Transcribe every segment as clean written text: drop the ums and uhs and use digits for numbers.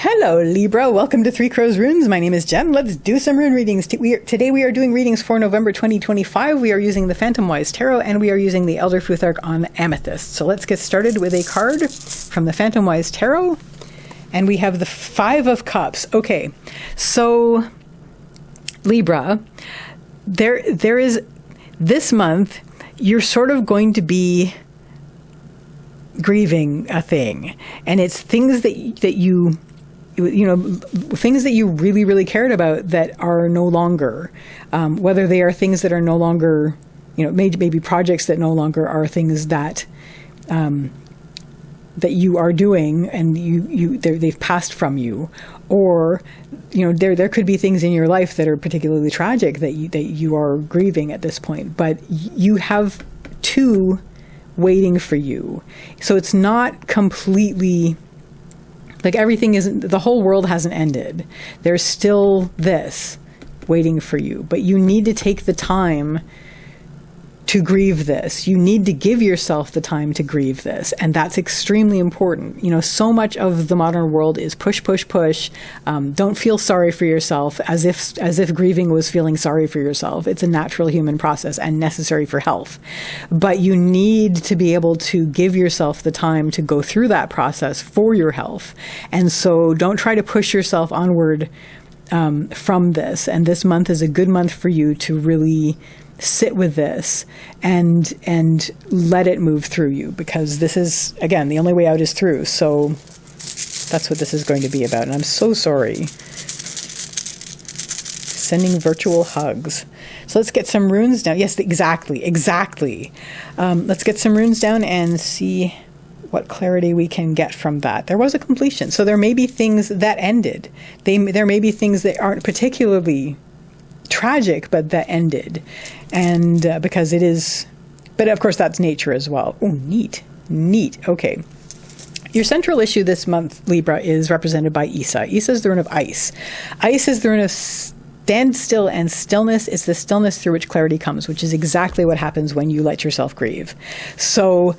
Hello, Libra. Welcome to Three Crows Runes. My name is Jen. Let's do some rune readings. Today we are doing readings for November 2025. We are using the Phantomwise Tarot, and we are using the Elder Futhark on Amethyst. So let's get started with a card from the Phantomwise Tarot. And we have the Five of Cups. Okay, so Libra, there is, this month, you're sort of going to be grieving a thing. And it's things that you things that you really, really cared about that are no longer, whether they are things that are no longer, maybe projects that no longer are things that that you are doing and they've passed from you, or there could be things in your life that are particularly tragic that you are grieving at this point, but you have two waiting for you, so it's not completely. Like everything isn't, the whole world hasn't ended. There's still this waiting for you, but you need to take the time to grieve this. You need to give yourself the time to grieve this. And that's extremely important. So much of the modern world is push, push, push. Don't feel sorry for yourself as if grieving was feeling sorry for yourself. It's a natural human process and necessary for health. But you need to be able to give yourself the time to go through that process for your health. And so don't try to push yourself onward from this. And this month is a good month for you to really sit with this and let it move through you, because this is, again, the only way out is through. So that's what this is going to be about. And I'm so sorry. Sending virtual hugs. So let's get some runes down. Yes, exactly. Let's get some runes down and see what clarity we can get from that. There was a completion. So there may be things that ended. There may be things that aren't particularly tragic, but that ended. And because it is, but of course that's nature as well. Oh, neat. Okay. Your central issue this month, Libra, is represented by Isa. Isa is the rune of ice. Ice is the rune of standstill, and stillness is the stillness through which clarity comes, which is exactly what happens when you let yourself grieve. So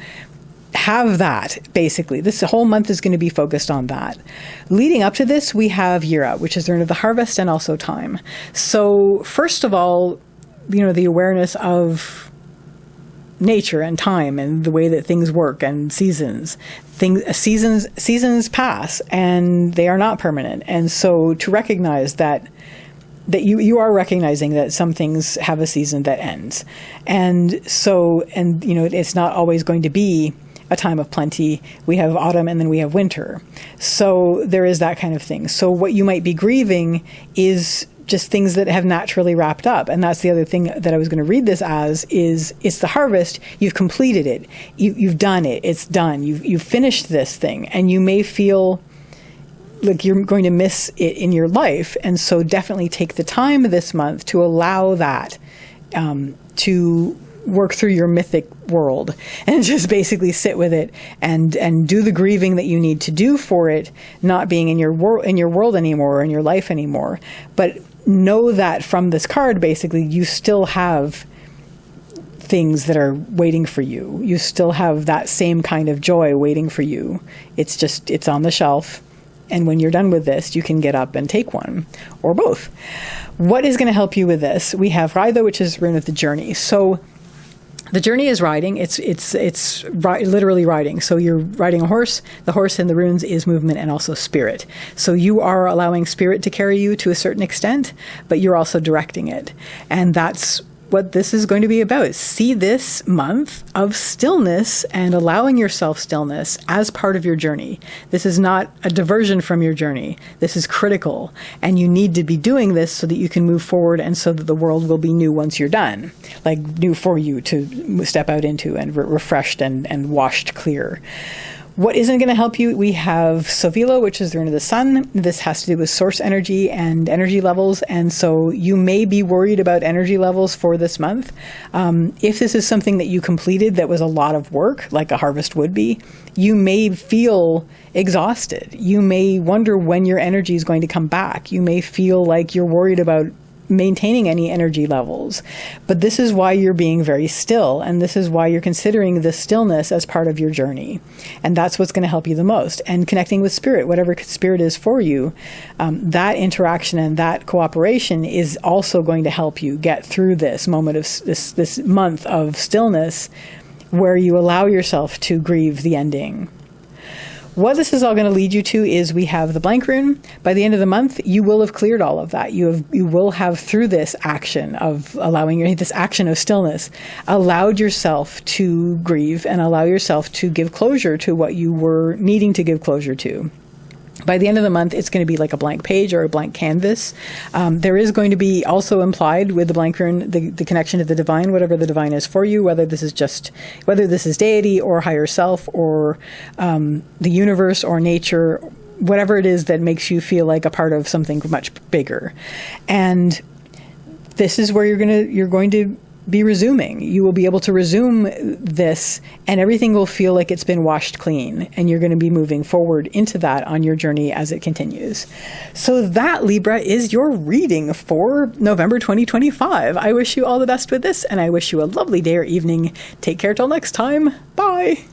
have that, basically. This whole month is going to be focused on that. Leading up to this, we have Yira, which is the rune of the harvest and also time. So first of all, the awareness of nature and time and the way that things work and seasons pass and they are not permanent. And so to recognize that you are recognizing that some things have a season that ends. And so, it's not always going to be a time of plenty. We have autumn and then we have winter. So there is that kind of thing. So what you might be grieving is just things that have naturally wrapped up. And that's the other thing that I was going to read this as is it's the harvest. You've completed it. You've done it. It's done. You've finished this thing, and you may feel like you're going to miss it in your life. And so definitely take the time this month to allow that to work through your mythic world and just basically sit with it and do the grieving that you need to do for it not being in your world anymore or in your life anymore. But know that from this card, basically, you still have things that are waiting for you. You still have that same kind of joy waiting for you. It's on the shelf. And when you're done with this, you can get up and take one, or both. What is going to help you with this? We have Raida, which is rune of the journey. So the journey is riding. It's literally riding. So you're riding a horse. The horse in the runes is movement and also spirit. So you are allowing spirit to carry you to a certain extent, but you're also directing it. And that's what this is going to be about. See this month of stillness and allowing yourself stillness as part of your journey. This is not a diversion from your journey. This is critical. And you need to be doing this so that you can move forward and so that the world will be new once you're done. Like new for you to step out into and refreshed and washed clear. What isn't going to help you? We have Sovilo, which is the rune of the sun. This has to do with source energy and energy levels. And so you may be worried about energy levels for this month. If this is something that you completed that was a lot of work, like a harvest would be, you may feel exhausted. You may wonder when your energy is going to come back. You may feel like you're worried about maintaining any energy levels. But this is why you're being very still, and this is why you're considering the stillness as part of your journey. And that's what's going to help you the most. And connecting with spirit, whatever spirit is for you, that interaction and that cooperation is also going to help you get through this moment of this month of stillness, where you allow yourself to grieve the ending. What this is all going to lead you to is we have the blank rune. By the end of the month, you will have cleared all of that. You will have, through this action of this action of stillness, allowed yourself to grieve and allow yourself to give closure to what you were needing to give closure to. By the end of the month, it's going to be like a blank page or a blank canvas. There is going to be also implied with the blank rune the connection to the divine, whatever the divine is for you, whether this is deity or higher self or the universe or nature, whatever it is that makes you feel like a part of something much bigger. And this is where you're going to be resuming. You will be able to resume this, and everything will feel like it's been washed clean, and you're going to be moving forward into that on your journey as it continues. So that, Libra, is your reading for November 2025. I wish you all the best with this, and I wish you a lovely day or evening. Take care till next time. Bye.